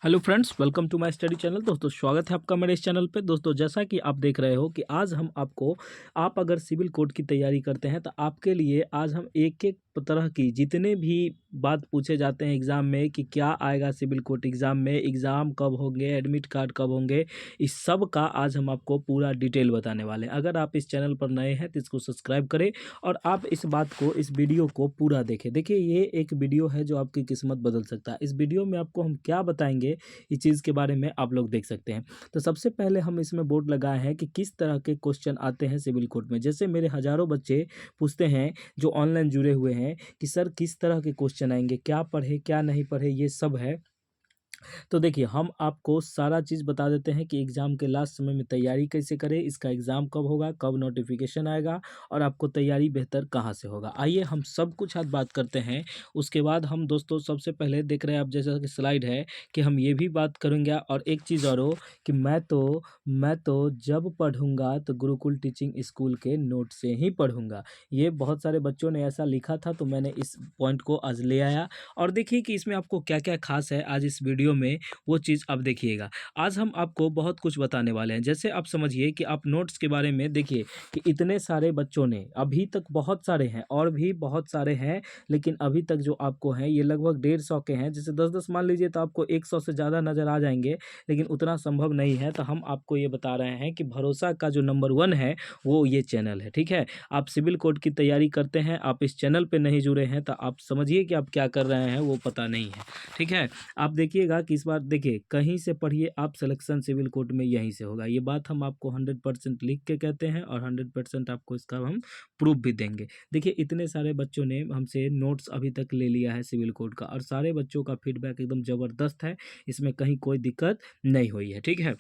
Hello friends, welcome to my study channel. दोस्तों, स्वागत है आपका मेरे इस चैनल पे। दोस्तों, जैसा कि आप देख रहे हो कि आज हम आपको आप अगर सिविल कोड की तैयारी करते हैं तो आपके लिए आज हम एक एक तरह की जितने भी बात पूछे जाते हैं एग्ज़ाम में कि क्या आएगा सिविल कोड एग्ज़ाम में, एग्ज़ाम कब होंगे, एडमिट कार्ड कब होंगे, इस सब का आज हम आपको पूरा डिटेल बताने वाले हैं। अगर आप इस चैनल पर नए हैं तो इसको सब्सक्राइब करें और आप इस बात को, इस वीडियो को पूरा देखें। देखिए, ये एक वीडियो है जो आपकी किस्मत बदल सकता है। इस वीडियो में आपको हम क्या बताएंगे, इस चीज़ के बारे में आप लोग देख सकते हैं। तो सबसे पहले हम इसमें बोर्ड लगाए हैं कि किस तरह के क्वेश्चन आते हैं सिविल कोड में। जैसे मेरे हज़ारों बच्चे पूछते हैं जो ऑनलाइन जुड़े हुए हैं कि सर किस तरह के क्वेश्चन आएंगे, क्या पढ़े क्या नहीं पढ़े, ये सब है। तो देखिए, हम आपको सारा चीज़ बता देते हैं कि एग्ज़ाम के लास्ट समय में तैयारी कैसे करें, इसका एग्ज़ाम कब होगा, कब नोटिफिकेशन आएगा और आपको तैयारी बेहतर कहाँ से होगा। आइए हम सब कुछ आज बात करते हैं। उसके बाद हम दोस्तों सबसे पहले देख रहे हैं आप जैसा कि स्लाइड है कि हम ये भी बात करेंगे। और एक चीज़ और हो कि मैं तो जब पढ़ूंगा तो गुरुकुल टीचिंग स्कूल के नोट से ही पढ़ूंगा। ये बहुत सारे बच्चों ने ऐसा लिखा था, तो मैंने इस पॉइंट को आज ले आया। और देखिए कि इसमें आपको क्या क्या खास है आज इस वीडियो में, वो चीज़ आप देखिएगा। आज हम आपको बहुत कुछ बताने वाले हैं। जैसे आप समझिए कि आप नोट्स के बारे में देखिए कि इतने सारे बच्चों ने अभी तक, बहुत सारे हैं और भी बहुत सारे हैं, लेकिन अभी तक जो आपको हैं ये लगभग 150 के हैं। जैसे 10-10 मान लीजिए तो आपको 100 से ज़्यादा नज़र आ जाएंगे, लेकिन उतना संभव नहीं है। तो हम आपको ये बता रहे हैं कि भरोसा का जो नंबर 1 है वो ये चैनल है। ठीक है, आप सिविल कोड की तैयारी करते हैं, आप इस चैनल पे नहीं जुड़े हैं तो आप समझिए कि आप क्या कर रहे हैं वो पता नहीं है। ठीक है, आप देखिएगा कि इस बार देखिए कहीं से पढ़िए आप, सिलेक्शन सिविल कोड में यहीं से होगा। ये बात हम आपको 100% लिख के कहते हैं और 100% आपको इसका हम प्रूफ भी देंगे। देखिए, इतने सारे बच्चों ने हमसे नोट्स अभी तक ले लिया है सिविल कोड का और सारे बच्चों का फीडबैक एकदम ज़बरदस्त है। इसमें कहीं कोई दिक्कत नहीं हुई है। ठीक है,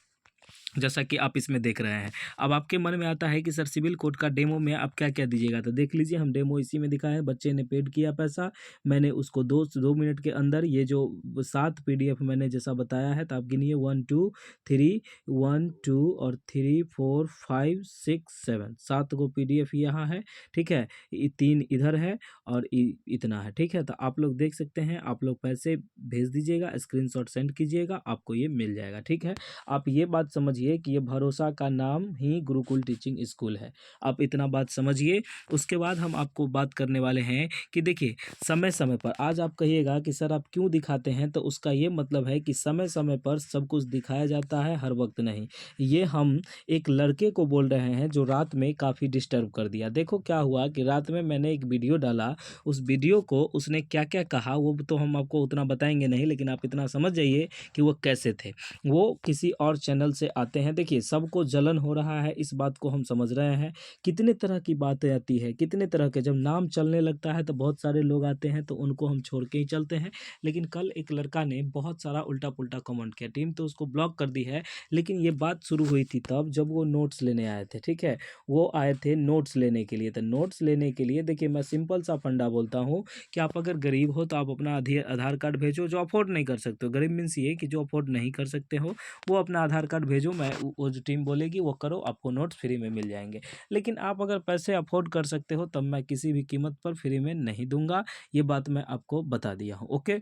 जैसा कि आप इसमें देख रहे हैं। अब आपके मन में आता है कि सर सिविल कोड का डेमो में आप क्या क्या दीजिएगा, तो देख लीजिए हम डेमो इसी में दिखाए हैं। बच्चे ने पेड किया पैसा, मैंने उसको 2 मिनट के अंदर ये जो 7 PDF मैंने जैसा बताया है, तो आप गिनिए 1 2 3, 1 2 और 3 4 5 6 7, 7 को PDF यहाँ है। ठीक है, 3 इधर है और इतना है। ठीक है, तो आप लोग देख सकते हैं। आप लोग पैसे भेज दीजिएगा, स्क्रीनशॉट सेंड कीजिएगा, आपको ये मिल जाएगा। ठीक है, आप ये बात समझिए कि ये भरोसा का नाम ही गुरुकुल टीचिंग स्कूल है। आप इतना बात समझिए। उसके बाद हम आपको बात करने वाले हैं कि देखिए, समय समय पर आज आप कहिएगा कि सर आप क्यों दिखाते हैं, तो उसका ये मतलब है कि समय समय पर सब कुछ दिखाया जाता है, हर वक्त नहीं। ये हम एक लड़के को बोल रहे हैं जो रात में काफ़ी डिस्टर्ब कर दिया। देखो क्या हुआ कि रात में मैंने एक वीडियो डाला, उस वीडियो को उसने क्या क्या कहा वो तो हम आपको उतना बताएंगे नहीं, लेकिन आप इतना समझ जाइए कि वो कैसे थे। वो किसी और चैनल से आते हैं। देखिए, सबको जलन हो रहा है, इस बात को हम समझ रहे हैं। कितने तरह की बातें आती है, कितने तरह के, जब नाम चलने लगता है तो बहुत सारे लोग आते हैं, तो उनको हम छोड़ के ही चलते हैं। लेकिन कल एक लड़का ने बहुत सारा उल्टा पुल्टा कमेंट किया, टीम तो उसको ब्लॉक कर दी है। लेकिन ये बात शुरू हुई थी तब जब वो नोट्स लेने आए थे। ठीक है, वो आए थे नोट्स लेने के लिए। तो नोट्स लेने के लिए देखिए, मैं सिंपल सा फंडा बोलता हूँ कि आप अगर गरीब हो तो आप अपना आधार कार्ड भेजो। जो अफोर्ड नहीं कर सकते हो, गरीब मीन्स ये कि जो अफोर्ड नहीं कर सकते हो, वो अपना आधार कार्ड भेजो। मैं वो जो टीम बोलेगी वो करो, आपको नोट्स फ्री में मिल जाएंगे। लेकिन आप अगर पैसे अफोर्ड कर सकते हो तब मैं किसी भी कीमत पर फ्री में नहीं दूंगा। ये बात मैं आपको बता दिया हूँ। ओके,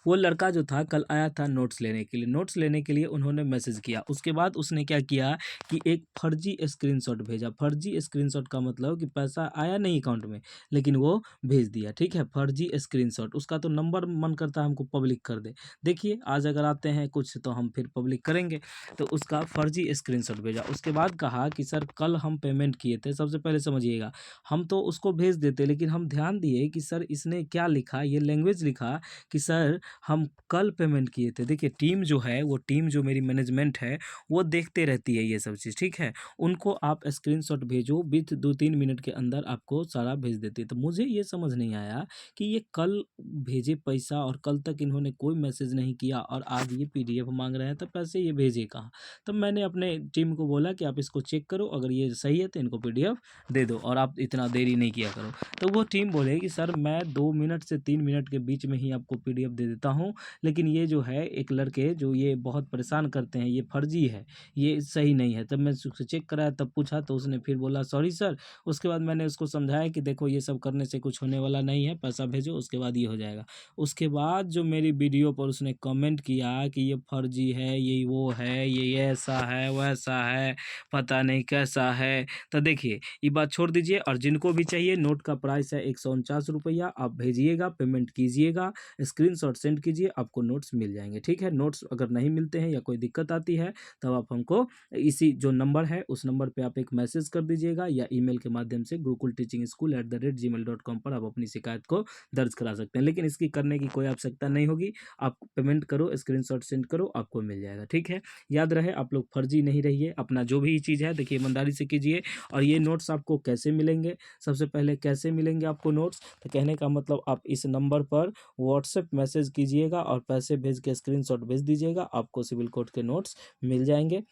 वो लड़का जो था कल आया था नोट्स लेने के लिए। नोट्स लेने के लिए उन्होंने मैसेज किया। उसके बाद उसने क्या किया कि एक फर्जी स्क्रीनशॉट भेजा। फर्जी स्क्रीनशॉट का मतलब कि पैसा आया नहीं अकाउंट में, लेकिन वो भेज दिया। ठीक है, फर्जी स्क्रीनशॉट। उसका तो नंबर मन करता है हमको पब्लिक कर दे। देखिए, आज अगर आते हैं कुछ तो हम फिर पब्लिक करेंगे। तो उसका फर्जी स्क्रीनशॉट भेजा। उसके बाद कहा कि सर कल हम पेमेंट किए थे। सबसे पहले समझिएगा, हम तो उसको भेज देते, लेकिन हम ध्यान दिए कि सर इसने क्या लिखा, ये लैंग्वेज लिखा कि सर हम कल पेमेंट किए थे। देखिए, टीम जो है, वो टीम जो मेरी मैनेजमेंट है, वो देखते रहती है ये सब चीज़। ठीक है, उनको आप स्क्रीनशॉट भेजो, विथ 2-3 मिनट के अंदर आपको सारा भेज देते। तो मुझे ये समझ नहीं आया कि ये कल भेजे पैसा और कल तक इन्होंने कोई मैसेज नहीं किया और आज ये PDF मांग रहे हैं, तो पैसे ये भेजे कहाँ। तब मैंने अपने टीम को बोला कि आप इसको चेक करो, अगर ये सही है तो इनको PDF दे दो और आप इतना देरी नहीं किया करो। तो वो टीम बोले कि सर मैं 2 मिनट से 3 मिनट के बीच में ही आपको PDF दे देता देता हूँ, लेकिन ये जो है एक लड़के जो ये बहुत परेशान करते हैं, ये फर्जी है, ये सही नहीं है। तब मैं उससे चेक कराया, तब पूछा तो उसने फिर बोला सॉरी सर। उसके बाद मैंने उसको समझाया कि देखो ये सब करने से कुछ होने वाला नहीं है, पैसा भेजो उसके बाद ये हो जाएगा। उसके बाद जो मेरी वीडियो पर उसने कमेंट किया कि ये फर्जी है, ये वो है, ये ऐसा है वैसा है, पता नहीं कैसा है, तो देखिए ये बात छोड़ दीजिए। और जिनको भी चाहिए, नोट का प्राइस है 149 रुपया, आप भेजिएगा, पेमेंट कीजिएगा, स्क्रीनशॉट सेंड कीजिए, आपको नोट्स मिल जाएंगे। ठीक है, नोट्स अगर नहीं मिलते हैं या कोई दिक्कत आती है तब आप हमको इसी जो नंबर है उस नंबर पे आप एक मैसेज कर दीजिएगा या ईमेल के माध्यम से gurukulteachingschool@gmail.com पर आप अपनी शिकायत को दर्ज करा सकते हैं। लेकिन इसकी करने की कोई आवश्यकता नहीं होगी, आप पेमेंट करो, स्क्रीनशॉट सेंड करो, आपको मिल जाएगा। ठीक है, याद रहे आप लोग फर्जी नहीं रहिए, अपना जो भी चीज़ है देखिए ईमानदारी से कीजिए। और ये नोट्स आपको कैसे मिलेंगे, सबसे पहले कैसे मिलेंगे आपको नोट्स, तो कहने का मतलब आप इस नंबर पर व्हाट्सएप मैसेज कीजिएगा और पैसे भेज के स्क्रीनशॉट भेज दीजिएगा, आपको सिविल कोड के नोट्स मिल जाएंगे।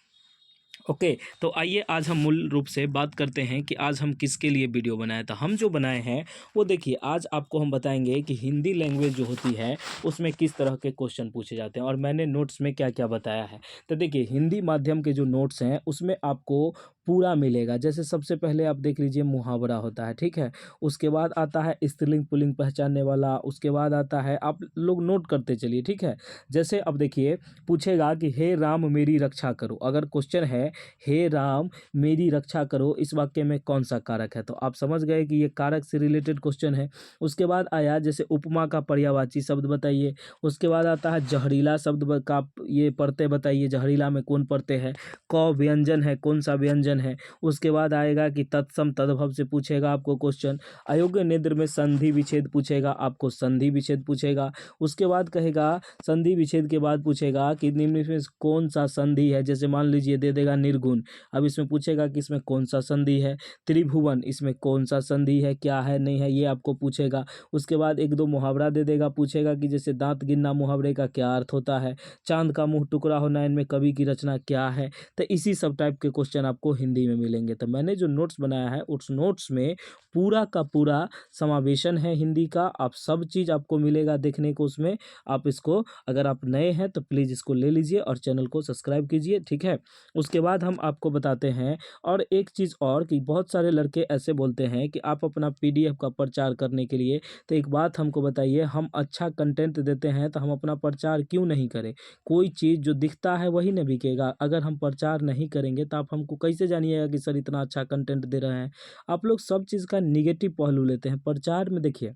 ओके, तो आइए आज हम मूल रूप से बात करते हैं कि आज हम किसके लिए वीडियो बनाए। तो हम जो बनाए हैं वो देखिए, आज आपको हम बताएंगे कि हिंदी लैंग्वेज जो होती है उसमें किस तरह के क्वेश्चन पूछे जाते हैं और मैंने नोट्स में क्या क्या बताया है। तो देखिए, हिंदी माध्यम के जो नोट्स हैं उसमें आपको पूरा मिलेगा। जैसे सबसे पहले आप देख लीजिए मुहावरा होता है, ठीक है, उसके बाद आता है स्त्रीलिंग पुल्लिंग पहचानने वाला, उसके बाद आता है, आप लोग नोट करते चलिए, ठीक है। जैसे अब देखिए पूछेगा कि हे राम मेरी रक्षा करो, अगर क्वेश्चन है हे राम मेरी रक्षा करो, इस वाक्य में कौन सा कारक है, तो आप समझ गए कि ये कारक से रिलेटेड क्वेश्चन है। उसके बाद आया जैसे उपमा का पर्यायवाची शब्द बताइए, उसके बाद आता है जहरीला शब्द का ये पढ़ते बताइए, जहरीला में कौन पढ़ते हैं, क व्यंजन है, कौन सा व्यंजन है। उसके बाद आएगा कि तत्सम तद्भव से पूछेगा आपको क्वेश्चन, अयोग्य निद्र में संधि विच्छेद पूछेगा, आपको संधि विच्छेद पूछेगा। उसके बाद कहेगा संधि विच्छेद के बाद पूछेगा कि निम्न में कौन सा संधि है, जैसे मान लीजिए दे देगा निर्गुण, अब इसमें पूछेगा कि इसमें कौन सा संधि है, त्रिभुवन इसमें कौन सा संधि है, क्या है नहीं है, ये आपको पूछेगा। उसके बाद एक दो मुहावरा दे देगा, पूछेगा कि जैसे दांत गिनना मुहावरे का क्या अर्थ होता है, चांद का मुंह टुकड़ा होना इनमें कवि की रचना क्या है। तो इसी सब टाइप के क्वेश्चन आपको हिंदी में मिलेंगे। तो मैंने जो नोट्स बनाया है उस नोट्स में पूरा का पूरा समावेशन है हिंदी का, आप सब चीज़ आपको मिलेगा देखने को उसमें। आप इसको, अगर आप नए हैं तो प्लीज़ इसको ले लीजिए और चैनल को सब्सक्राइब कीजिए, ठीक है। उसके बाद हम आपको बताते हैं और एक चीज़ और कि बहुत सारे लड़के ऐसे बोलते हैं कि आप अपना पीडीएफ का प्रचार करने के लिए, तो एक बात हमको बताइए, हम अच्छा कंटेंट देते हैं तो हम अपना प्रचार क्यों नहीं करें। कोई चीज़ जो दिखता है वही न बिकेगा, अगर हम प्रचार नहीं करेंगे तो आप हमको कैसे जानिएगा कि सर इतना अच्छा कंटेंट दे रहे हैं। आप लोग सब चीज़ का निगेटिव पहलू लेते हैं। प्रचार में देखिए,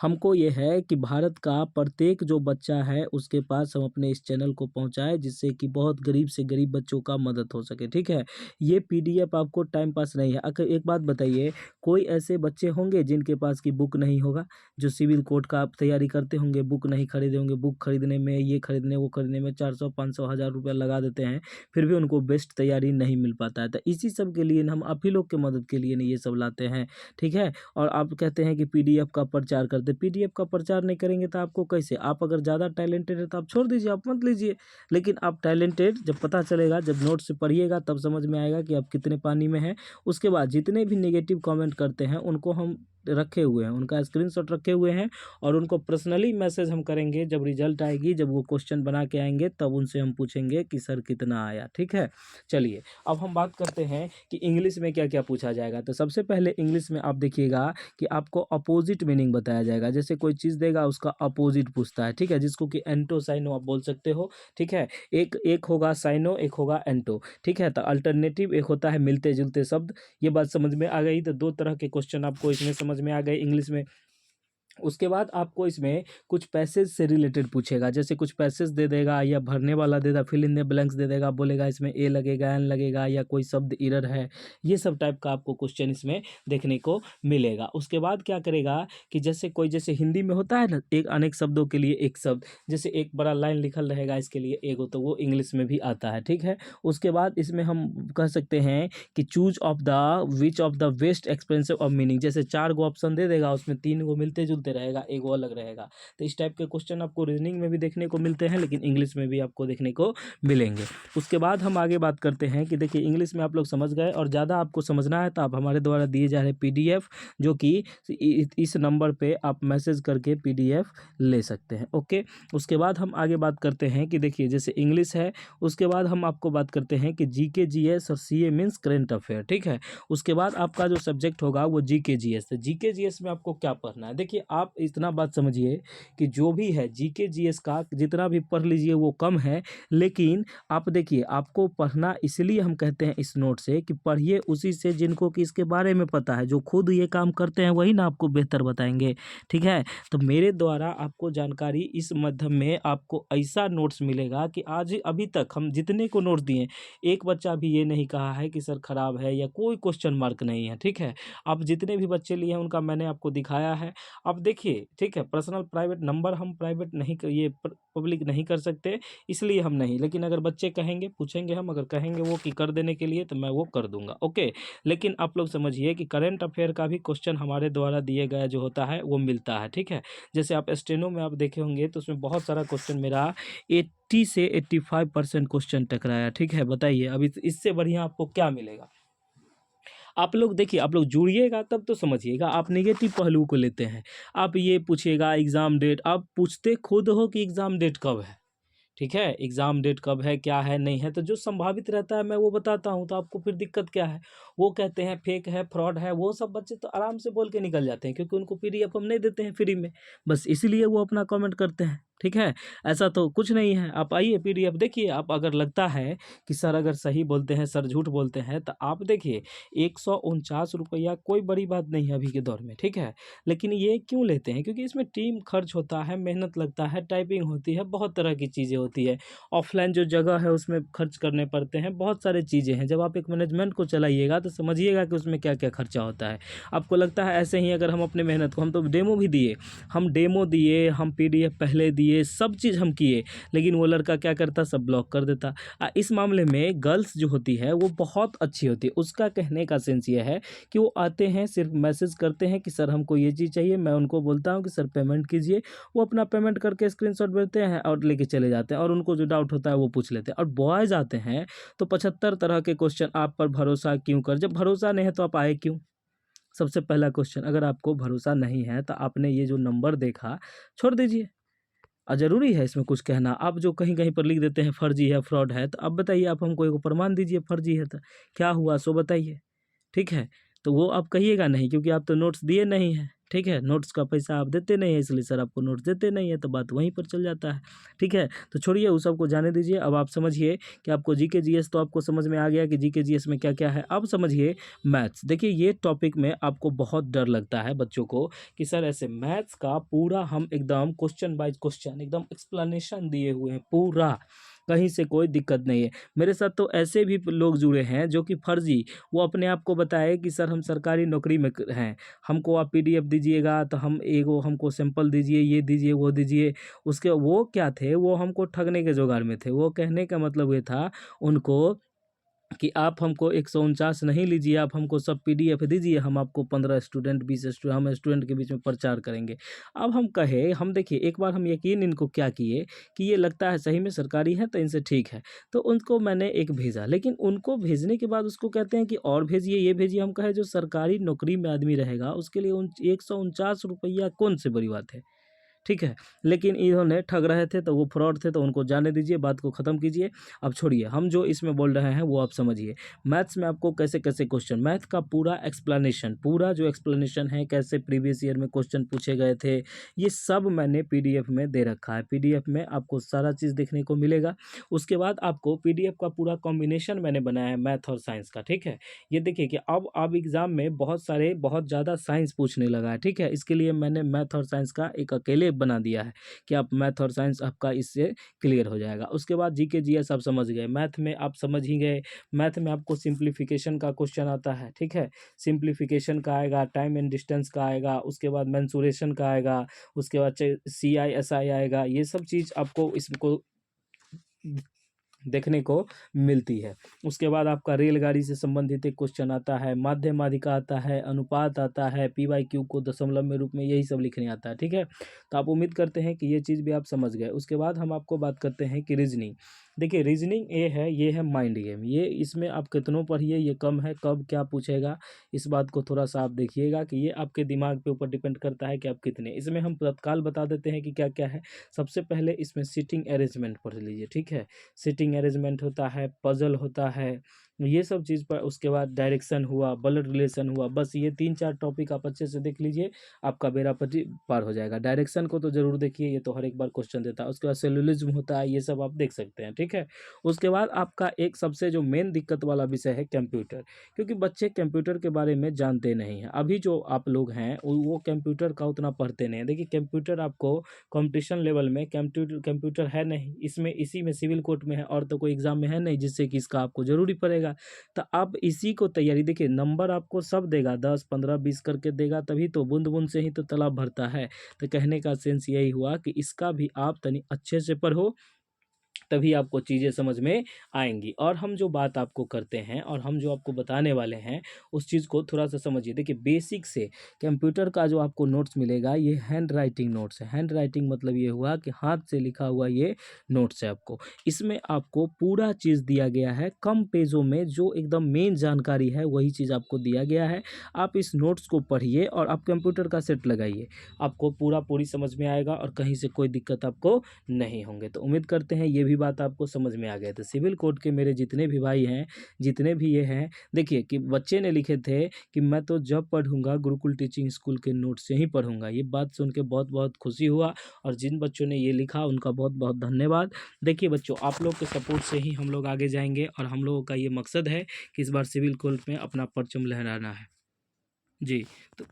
हमको ये है कि भारत का प्रत्येक जो बच्चा है उसके पास हम अपने इस चैनल को पहुंचाएं, जिससे कि बहुत गरीब से गरीब बच्चों का मदद हो सके, ठीक है। ये पीडीएफ आपको टाइम पास नहीं है। अगर एक बात बताइए, कोई ऐसे बच्चे होंगे जिनके पास की बुक नहीं होगा, जो सिविल कोड का आप तैयारी करते होंगे, बुक नहीं खरीदे होंगे, बुक खरीदने में, ये खरीदने वो खरीदने में 400 500 1000 रुपया लगा देते हैं, फिर भी उनको बेस्ट तैयारी नहीं मिल पाता है। तो इसी सब के लिए हम आप ही लोग के मदद के लिए ये सब लाते हैं, ठीक है। और आप कहते हैं कि पीडीएफ का प्रचार करते, पीडीएफ का प्रचार नहीं करेंगे तो आपको कैसे, आप अगर ज़्यादा टैलेंटेड है तो आप छोड़ दीजिए, आप मत लीजिए। लेकिन आप टैलेंटेड जब पता चलेगा, जब नोट से पढ़िएगा तब समझ में आएगा कि आप कितने पानी में हैं। उसके बाद जितने भी नेगेटिव कमेंट करते हैं उनको हम रखे हुए हैं, उनका स्क्रीनशॉट रखे हुए हैं और उनको पर्सनली मैसेज हम करेंगे। जब रिजल्ट आएगी, जब वो क्वेश्चन बना के आएंगे, तब उनसे हम पूछेंगे कि सर कितना आया, ठीक है। चलिए अब हम बात करते हैं कि इंग्लिश में क्या क्या पूछा जाएगा। तो सबसे पहले इंग्लिश में आप देखिएगा कि आपको अपोजिट मीनिंग बताया जाएगा। जैसे कोई चीज़ देगा उसका अपोजिट पूछता है, ठीक है, जिसको कि एंटो साइनो आप बोल सकते हो, ठीक है। एक होगा साइनो, एक होगा एंटो, ठीक है। तो अल्टरनेटिव एक होता है मिलते जुलते शब्द। ये बात समझ में आ गई। तो दो तरह के क्वेश्चन आपको इसमें समझ में आ गए इंग्लिश में। उसके बाद आपको इसमें कुछ पैसेज से रिलेटेड पूछेगा, जैसे कुछ पैसेज दे देगा या भरने वाला दे देगा, फिल इन द ब्लैंक्स दे देगा, बोलेगा इसमें ए लगेगा, एन लगेगा, या कोई शब्द इरर है, ये सब टाइप का आपको क्वेश्चन इसमें देखने को मिलेगा। उसके बाद क्या करेगा कि जैसे कोई, जैसे हिंदी में होता है ना, एक अनेक शब्दों के लिए एक शब्द, जैसे एक बड़ा लाइन लिखल रहेगा इसके लिए एक हो, तो वो इंग्लिश में भी आता है, ठीक है। उसके बाद इसमें हम कह सकते हैं कि choose of the which of the best expensive of meaning, जैसे 4 गो ऑप्शन दे देगा, उसमें 3 गो मिलते जुलते बोलते रहेगा, एक वो अलग रहेगा। तो इस टाइप के क्वेश्चन आपको रीजनिंग में भी देखने को मिलते हैं, लेकिन इंग्लिश में भी आपको देखने को मिलेंगे। उसके बाद हम आगे बात करते हैं कि देखिए इंग्लिश में आप लोग समझ गए, और ज़्यादा आपको समझना है तो आप हमारे द्वारा दिए जा रहे PDF, जो कि इस नंबर पे आप मैसेज करके PDF ले सकते हैं। ओके, उसके बाद हम आगे बात करते हैं कि देखिए जैसे इंग्लिश है, उसके बाद हम आपको बात करते हैं कि GK GS और CA मीन्स करेंट अफेयर, ठीक है। उसके बाद आपका जो सब्जेक्ट होगा वो GK GS है। GK GS में आपको क्या पढ़ना है, देखिए आप इतना बात समझिए कि जो भी है GK GS का जितना भी पढ़ लीजिए वो कम है, लेकिन आप देखिए आपको पढ़ना इसलिए हम कहते हैं इस नोट से कि पढ़िए उसी से जिनको कि इसके बारे में पता है, जो खुद ये काम करते हैं वही ना आपको बेहतर बताएंगे, ठीक है। तो मेरे द्वारा आपको जानकारी इस माध्यम में आपको ऐसा नोट्स मिलेगा कि आज अभी तक हम जितने को नोट्स दिए, एक बच्चा भी ये नहीं कहा है कि सर खराब है या कोई क्वेश्चन मार्क नहीं है, ठीक है। आप जितने भी बच्चे लिए हैं उनका मैंने आपको दिखाया है। अब देखिए ठीक है, पर्सनल प्राइवेट नंबर हम प्राइवेट नहीं ये पब्लिक नहीं कर सकते, इसलिए हम नहीं, लेकिन अगर बच्चे कहेंगे, पूछेंगे, हम अगर कहेंगे वो कि कर देने के लिए तो मैं वो कर दूंगा। ओके, लेकिन आप लोग समझिए कि करंट अफेयर का भी क्वेश्चन हमारे द्वारा दिए गया जो होता है वो मिलता है, ठीक है। जैसे आप स्टेनो में आप देखे होंगे तो उसमें बहुत सारा क्वेश्चन मेरा 80 से 85% क्वेश्चन टकराया, ठीक है। बताइए अब इससे बढ़िया आपको क्या मिलेगा। आप लोग देखिए, आप लोग जुड़िएगा तब तो समझिएगा। आप नेगेटिव पहलू को लेते हैं, आप ये पूछिएगा एग्ज़ाम डेट, आप पूछते खुद हो कि एग्ज़ाम डेट कब है, ठीक है। एग्ज़ाम डेट कब है, क्या है, नहीं है, तो जो संभावित रहता है मैं वो बताता हूँ, तो आपको फिर दिक्कत क्या है। वो कहते हैं फेक है, फ्रॉड है, वो सब बच्चे तो आराम से बोल के निकल जाते हैं, क्योंकि उनको PDF हम नहीं देते हैं फ्री में, बस इसीलिए वो अपना कमेंट करते हैं, ठीक है। ऐसा तो कुछ नहीं है, आप आइए PDF देखिए। आप अगर लगता है कि सर अगर सही बोलते हैं, सर झूठ बोलते हैं, तो आप देखिए 149 रुपया कोई बड़ी बात नहीं है अभी के दौर में, ठीक है। लेकिन ये क्यों लेते हैं, क्योंकि इसमें टीम खर्च होता है, मेहनत लगता है, टाइपिंग होती है, बहुत तरह की चीज़ें होती है, ऑफलाइन जो जगह है उसमें खर्च करने पड़ते हैं, बहुत सारी चीज़ें हैं। जब आप एक मैनेजमेंट को चलाइएगा तो समझिएगा कि उसमें क्या क्या खर्चा होता है। आपको लगता है ऐसे ही अगर हम अपने मेहनत को, हम तो डेमो भी दिए, हम डेमो दिए, हम PDF पहले दिए, सब चीज़ हम किए, लेकिन वो लड़का क्या करता, सब ब्लॉक कर देता। इस मामले में गर्ल्स जो होती है वो बहुत अच्छी होती है। उसका कहने का सेंस ये है कि वो आते हैं, सिर्फ मैसेज करते हैं कि सर हमको ये चीज़ चाहिए, मैं उनको बोलता हूँ कि सर पेमेंट कीजिए, वो अपना पेमेंट करके स्क्रीनशॉट भेजते हैं और लेके चले जाते हैं, और उनको जो डाउट होता है वो पूछ लेते हैं। और बॉयज़ आते हैं तो 75 तरह के क्वेश्चन, आप पर भरोसा क्यों कर, जब भरोसा नहीं है तो आप आए क्यों। सबसे पहला क्वेश्चन, अगर आपको भरोसा नहीं है तो आपने ये जो नंबर देखा छोड़ दीजिए। ज़रूरी है इसमें कुछ कहना। आप जो कहीं कहीं पर लिख देते हैं फर्जी है, फ्रॉड है, तो अब बताइए, आप हमको एक प्रमाण दीजिए फर्जी है तो क्या हुआ सो बताइए, ठीक है। तो वो आप कहिएगा नहीं, क्योंकि आप तो नोट्स दिए नहीं हैं, ठीक है। नोट्स का पैसा आप देते नहीं हैं, इसलिए सर आपको नोट्स देते नहीं है, तो बात वहीं पर चल जाता है, ठीक है। तो छोड़िए उस सबको जाने दीजिए। अब आप समझिए कि आपको GK GS तो आपको समझ में आ गया कि GK GS में क्या क्या है। अब समझिए मैथ्स। देखिए ये टॉपिक में आपको बहुत डर लगता है बच्चों को कि सर ऐसे मैथ्स का पूरा हम एकदम क्वेश्चन बाय क्वेश्चन एकदम एक्सप्लेनेशन दिए हुए हैं पूरा, कहीं से कोई दिक्कत नहीं है। मेरे साथ तो ऐसे भी लोग जुड़े हैं जो कि फर्जी, वो अपने आप को बताए कि सर हम सरकारी नौकरी में हैं, हमको आप PDF दीजिएगा तो हम एगो हमको सैंपल दीजिए, ये दीजिए, वो दीजिए। उसके वो क्या थे, वो हमको ठगने के जुगाड़ में थे। वो कहने का मतलब ये था उनको कि आप हमको 149 नहीं लीजिए, आप हमको सब PDF दीजिए, हम आपको 15 स्टूडेंट 20 स्टूडेंट हम स्टूडेंट के बीच में प्रचार करेंगे। अब हम कहे, हम देखिए एक बार हम यकीन इनको क्या किए कि ये लगता है सही में सरकारी है तो इनसे ठीक है, तो उनको मैंने एक भेजा, लेकिन उनको भेजने के बाद उसको कहते हैं कि और भेजिए, ये भेजिए। हम कहे जो सरकारी नौकरी में आदमी रहेगा उसके लिए 149 रुपया कौन सी बड़ी बात है, ठीक है। लेकिन इन्होंने ठग रहे थे तो वो फ्रॉड थे, तो उनको जाने दीजिए, बात को ख़त्म कीजिए। अब छोड़िए, हम जो इसमें बोल रहे हैं वो आप समझिए। मैथ्स में आपको कैसे कैसे क्वेश्चन, मैथ का पूरा एक्सप्लेनेशन, पूरा जो एक्सप्लेनेशन है, कैसे प्रीवियस ईयर में क्वेश्चन पूछे गए थे, ये सब मैंने PDF में दे रखा है। PDF में आपको सारा चीज़ देखने को मिलेगा। उसके बाद आपको PDF का पूरा कॉम्बिनेशन मैंने बनाया है मैथ और साइंस का, ठीक है। ये देखिए कि अब एग्ज़ाम में बहुत ज़्यादा साइंस पूछने लगा है, ठीक है। इसके लिए मैंने मैथ और साइंस का एक अकेले बना दिया है कि आप मैथ और साइंस आपका इससे क्लियर हो जाएगा। उसके बाद GK GS आप समझ गए, मैथ में आप समझ ही गए। मैथ में आपको सिंप्लीफिकेशन का क्वेश्चन आता है, ठीक है। सिंप्लीफिकेशन का आएगा, टाइम एंड डिस्टेंस का आएगा, उसके बाद मेंसुरेशन का आएगा, उसके बाद CI SI आएगा। ये सब चीज़ आपको इसको देखने को मिलती है। उसके बाद आपका रेलगाड़ी से संबंधित एक क्वेश्चन आता है, माध्यमाधिका आता है, अनुपात आता है, पीवाईक्यू को दशमलव में रूप में, यही सब लिखने आता है। ठीक है, तो आप उम्मीद करते हैं कि ये चीज़ भी आप समझ गए। उसके बाद हम आपको बात करते हैं कि रीजनिंग। देखिए रीजनिंग ये है माइंड गेम। ये इसमें आप कितनों पढ़िए, ये कम है, कब क्या पूछेगा इस बात को थोड़ा सा आप देखिएगा कि ये आपके दिमाग के ऊपर डिपेंड करता है कि आप कितने। इसमें हम तत्काल बता देते हैं कि क्या क्या है। सबसे पहले इसमें सीटिंग अरेंजमेंट पढ़ लीजिए। ठीक है, सीटिंग अरेंजमेंट होता है, पजल होता है, ये सब चीज़ पर। उसके बाद डायरेक्शन हुआ, ब्लड रिलेशन हुआ, बस ये 3-4 टॉपिक आप अच्छे से देख लीजिए, आपका बेरापट्टी पार हो जाएगा। डायरेक्शन को तो जरूर देखिए, ये तो हर एक बार क्वेश्चन देता है। उसके बाद सेलुलिज्म होता है, ये सब आप देख सकते हैं। ठीक है, उसके बाद आपका एक सबसे जो मेन दिक्कत वाला विषय है कंप्यूटर, क्योंकि बच्चे कंप्यूटर के बारे में जानते नहीं हैं। अभी जो आप लोग हैं वो कंप्यूटर का उतना पढ़ते नहीं हैं। देखिए कंप्यूटर आपको कंपटीशन लेवल में कंप्यूटर है नहीं, इसमें इसी में सिविल कोर्ट में है, और तो कोई एग्जाम में है नहीं जिससे कि इसका आपको ज़रूरी पड़ेगा। तो आप इसी को तैयारी, देखिए नंबर आपको सब देगा, 10 15 20 करके देगा, तभी तो बूंद बूंद से ही तो तालाब भरता है। तो कहने का सेंस यही हुआ कि इसका भी आप तनी अच्छे से पढ़ो, तभी आपको चीज़ें समझ में आएंगी। और हम जो बात आपको करते हैं और हम जो आपको बताने वाले हैं उस चीज़ को थोड़ा सा समझिए। देखिए बेसिक से कंप्यूटर का जो आपको नोट्स मिलेगा ये हैंड राइटिंग नोट्स है। हैंड राइटिंग मतलब ये हुआ कि हाथ से लिखा हुआ ये नोट्स है आपको। इसमें आपको पूरा चीज़ दिया गया है कम पेजों में, जो एकदम मेन जानकारी है वही चीज़ आपको दिया गया है। आप इस नोट्स को पढ़िए और आप कंप्यूटर का सेट लगाइए, आपको पूरी समझ में आएगा और कहीं से कोई दिक्कत आपको नहीं होंगे। तो उम्मीद करते हैं ये भी बात आपको समझ में आ गया। तो सिविल कोड के मेरे जितने भी भाई हैं, जितने भी ये हैं, देखिए कि बच्चे ने लिखे थे कि मैं तो जब पढ़ूंगा गुरुकुल टीचिंग स्कूल के नोट से ही पढ़ूंगा। ये बात सुन के बहुत बहुत खुशी हुआ, और जिन बच्चों ने ये लिखा उनका बहुत बहुत धन्यवाद। देखिए बच्चों, आप लोग के सपोर्ट से ही हम लोग आगे जाएंगे, और हम लोगों का ये मकसद है कि इस बार सिविल कोड में अपना परचम लहराना है। जी, तो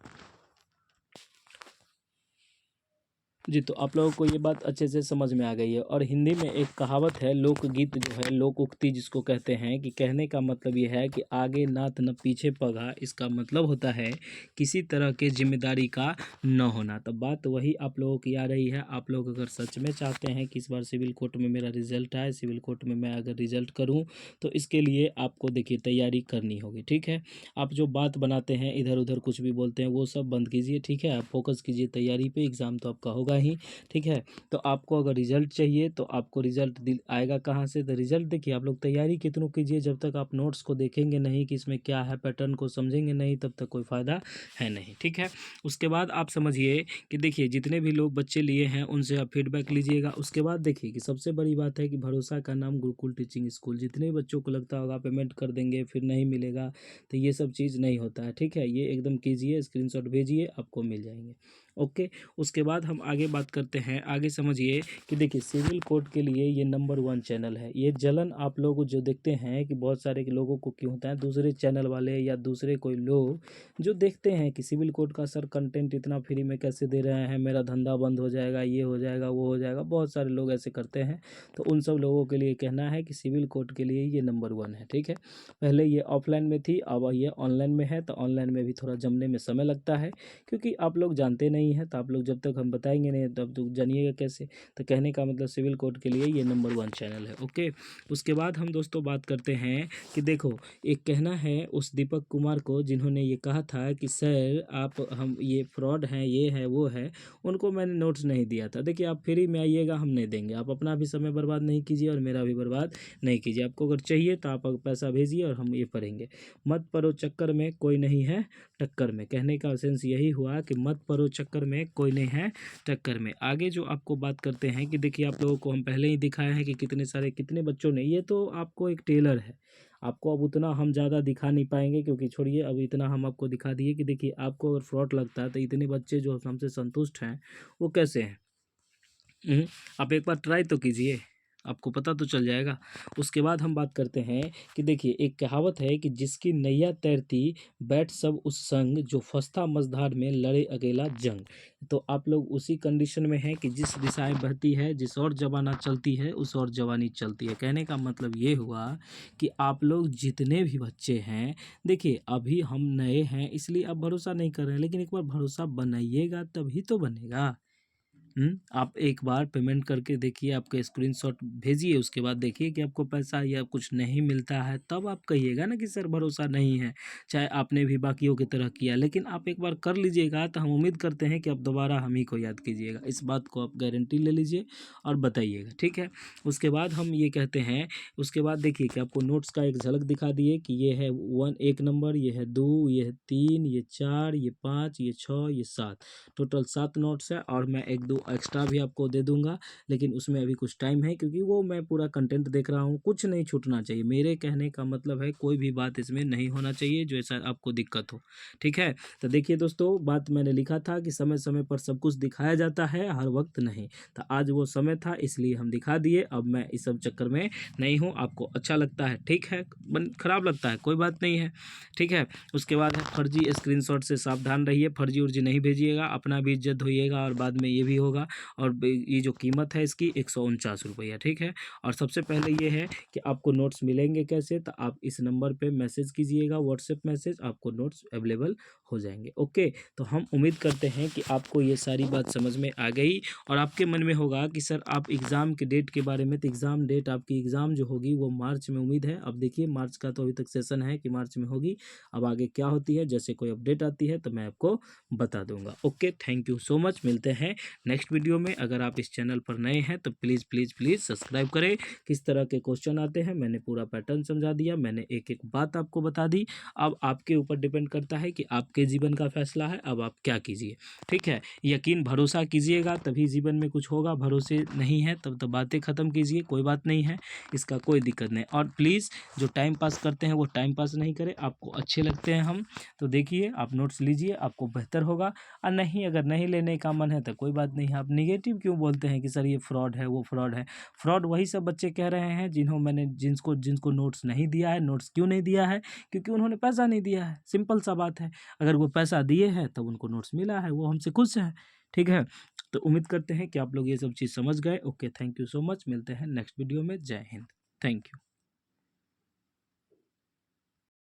तो आप लोगों को ये बात अच्छे से समझ में आ गई है। और हिंदी में एक कहावत है, लोकगीत जो है, लोक उक्ति जिसको कहते हैं, कि कहने का मतलब ये है कि आगे नात न पीछे पगा। इसका मतलब होता है किसी तरह के जिम्मेदारी का न होना। तो बात वही आप लोगों की आ रही है। आप लोग अगर सच में चाहते हैं कि इस बार सिविल कोर्ट में मेरा रिजल्ट आए, सिविल कोर्ट में मैं अगर रिजल्ट करूँ, तो इसके लिए आपको देखिए तैयारी करनी होगी। ठीक है, आप जो बात बनाते हैं, इधर उधर कुछ भी बोलते हैं, वो सब बंद कीजिए। ठीक है, आप फोकस कीजिए तैयारी पे, एग्ज़ाम तो आपका होगा ही। ठीक है, तो आपको अगर रिजल्ट चाहिए तो आपको रिजल्ट आएगा कहाँ से? तो रिजल्ट देखिए, आप लोग तैयारी कितनों कीजिए, जब तक आप नोट्स को देखेंगे नहीं कि इसमें क्या है, पैटर्न को समझेंगे नहीं, तब तक कोई फ़ायदा है नहीं। ठीक है, उसके बाद आप समझिए कि देखिए जितने भी लोग बच्चे लिए हैं उनसे आप फीडबैक लीजिएगा। उसके बाद देखिए कि सबसे बड़ी बात है कि भरोसा का नाम गुरुकुल टीचिंग स्कूल। जितने भी बच्चों को लगता होगा पेमेंट कर देंगे फिर नहीं मिलेगा, तो ये सब चीज़ नहीं होता है। ठीक है, ये एकदम कीजिए, स्क्रीनशॉट भेजिए, आपको मिल जाएंगे। ओके, उसके बाद हम आगे बात करते हैं। आगे समझिए कि देखिए सिविल कोड के लिए ये नंबर 1 चैनल है। ये जलन आप लोग जो देखते हैं कि बहुत सारे लोगों को क्यों होता है, दूसरे चैनल वाले या दूसरे कोई लोग जो देखते हैं कि सिविल कोड का सर कंटेंट इतना फ्री में कैसे दे रहे हैं, मेरा धंधा बंद हो जाएगा, ये हो जाएगा, वो हो जाएगा, बहुत सारे लोग ऐसे करते हैं। तो उन सब लोगों के लिए कहना है कि सिविल कोड के लिए ये नंबर 1 है। ठीक है, पहले ये ऑफलाइन में थी, अब ये ऑनलाइन में है। तो ऑनलाइन में भी थोड़ा जमने में समय लगता है, क्योंकि आप लोग जानते नहीं हैं। तो आप लोग जब तक हम बताएंगे नहीं तब तक जानिएगा कैसे? तो कहने का मतलब सिविल कोड के लिए ये नंबर 1 चैनल है। ओके, उसके बाद हम दोस्तों बात करते हैं कि देखो, एक कहना है उस दीपक कुमार को जिन्होंने ये कहा था कि सर आप हम ये फ्रॉड हैं, ये है, वो है, उनको मैंने नोट्स नहीं दिया था। देखिए आप फ्री में आइएगा, हम नहीं देंगे। आप अपना भी समय बर्बाद नहीं कीजिए और मेरा भी बर्बाद नहीं कीजिए। आपको अगर चाहिए तो आप पैसा भेजिए और हम ये पढ़ेंगे। मत पड़ो चक्कर में, कोई नहीं है टक्कर में। कहने का सेंस यही हुआ कि मत पड़ो चक्कर में, कोई नहीं है टक्कर में। आगे जो आपको बात करते हैं कि देखिए आप लोगों को हम पहले ही दिखाए हैं कि कितने बच्चों ने, ये तो आपको एक टेलर है, आपको अब उतना हम ज़्यादा दिखा नहीं पाएंगे, क्योंकि छोड़िए, अब इतना हम आपको दिखा दिए कि देखिए आपको अगर फ्रॉड लगता है तो इतने बच्चे जो हमसे संतुष्ट हैं वो कैसे हैं। हम्म, आप एक बार ट्राई तो कीजिए, आपको पता तो चल जाएगा। उसके बाद हम बात करते हैं कि देखिए एक कहावत है कि जिसकी नैया तैरती बैठ सब उस संग, जो फंसता मझधार में लड़े अकेला जंग। तो आप लोग उसी कंडीशन में हैं कि जिस दिशाएं बहती है, जिस और जमाना चलती है, उस और जवानी चलती है। कहने का मतलब ये हुआ कि आप लोग जितने भी बच्चे हैं, देखिए अभी हम नए हैं इसलिए आप भरोसा नहीं कर रहे हैं, लेकिन एक बार भरोसा बनाइएगा तभी तो बनेगा। आप एक बार पेमेंट करके देखिए, आपके स्क्रीनशॉट भेजिए, उसके बाद देखिए कि आपको पैसा या कुछ नहीं मिलता है, तब आप कहिएगा ना कि सर भरोसा नहीं है, चाहे आपने भी बाकियों की तरह किया। लेकिन आप एक बार कर लीजिएगा तो हम उम्मीद करते हैं कि आप दोबारा हम ही को याद कीजिएगा। इस बात को आप गारंटी ले लीजिए और बताइएगा, ठीक है। उसके बाद हम ये कहते हैं, उसके बाद देखिए कि आपको नोट्स का एक झलक दिखा दिए कि ये है 1 नंबर, ये है 2, ये है 3, ये 4, ये 5, ये 6, ये 7, टोटल 7 नोट्स है। और मैं 1-2 एक्स्ट्रा भी आपको दे दूंगा, लेकिन उसमें अभी कुछ टाइम है, क्योंकि वो मैं पूरा कंटेंट देख रहा हूँ। कुछ नहीं छूटना चाहिए, मेरे कहने का मतलब है कोई भी बात इसमें नहीं होना चाहिए जो ऐसा आपको दिक्कत हो, ठीक है। तो देखिए दोस्तों, बात मैंने लिखा था कि समय समय पर सब कुछ दिखाया जाता है, हर वक्त नहीं। तो आज वो समय था, इसलिए हम दिखा दिए। अब मैं इस सब चक्कर में नहीं हूँ। आपको अच्छा लगता है, ठीक है, खराब लगता है, कोई बात नहीं है, ठीक है। उसके बाद है फर्जी स्क्रीनशॉट से सावधान रहिए, फर्जी उर्जी नहीं भेजिएगा, अपना भी इज्जत होइएगा और बाद में ये भी होगा। और ये जो कीमत है इसकी 149 रुपया, ठीक है। और सबसे पहले ये है कि आपको नोट्स मिलेंगे कैसे, तो आप इस नंबर पे मैसेज कीजिएगा, व्हाट्सएप मैसेज, आपको नोट्स अवेलेबल हो जाएंगे, ओके। तो हम उम्मीद करते हैं कि आपको ये सारी बात समझ में आ गई और आपके मन में होगा कि सर आप एग्ज़ाम के डेट के बारे में, तो एग्ज़ाम डेट आपकी एग्ज़ाम जो होगी वो मार्च में उम्मीद है। अब देखिए मार्च का तो अभी तक सेशन है कि मार्च में होगी, अब आगे क्या होती है, जैसे कोई अपडेट आती है तो मैं आपको बता दूंगा, okay. Thank you so much, मिलते हैं नेक्स्ट वीडियो में। अगर आप इस चैनल पर नए हैं तो प्लीज़ प्लीज़ प्लीज़ सब्सक्राइब करें। किस तरह के क्वेश्चन आते हैं मैंने पूरा पैटर्न समझा दिया, मैंने एक एक बात आपको बता दी। अब आपके ऊपर डिपेंड करता है कि आपके जीवन का फैसला है, अब आप क्या कीजिए, ठीक है। यकीन भरोसा कीजिएगा तभी जीवन में कुछ होगा, भरोसे नहीं है तब तो बातें ख़त्म कीजिए, कोई बात नहीं है, इसका कोई दिक्कत नहीं। और प्लीज़ जो टाइम पास करते हैं वो टाइम पास नहीं करें, आपको अच्छे लगते हैं हम तो देखिए, आप नोट्स लीजिए, आपको बेहतर होगा। और नहीं, अगर नहीं लेने का मन है तो कोई बात नहीं है। आप निगेटिव क्यों बोलते हैं कि सर ये फ्रॉड है, वो फ्रॉड है। फ्रॉड वही सब बच्चे कह रहे हैं जिनको जिनको नोट्स नहीं दिया है। नोट्स क्यों नहीं दिया है? क्योंकि उन्होंने पैसा नहीं दिया है, सिंपल सा बात है। अगर वो पैसा दिए हैं तब उनको नोट्स मिला है, वो हमसे खुश है, ठीक है। तो उम्मीद करते हैं कि आप लोग ये सब चीज़ समझ गए, okay. Thank you so much, मिलते हैं नेक्स्ट वीडियो में। जय हिंद, थैंक यू।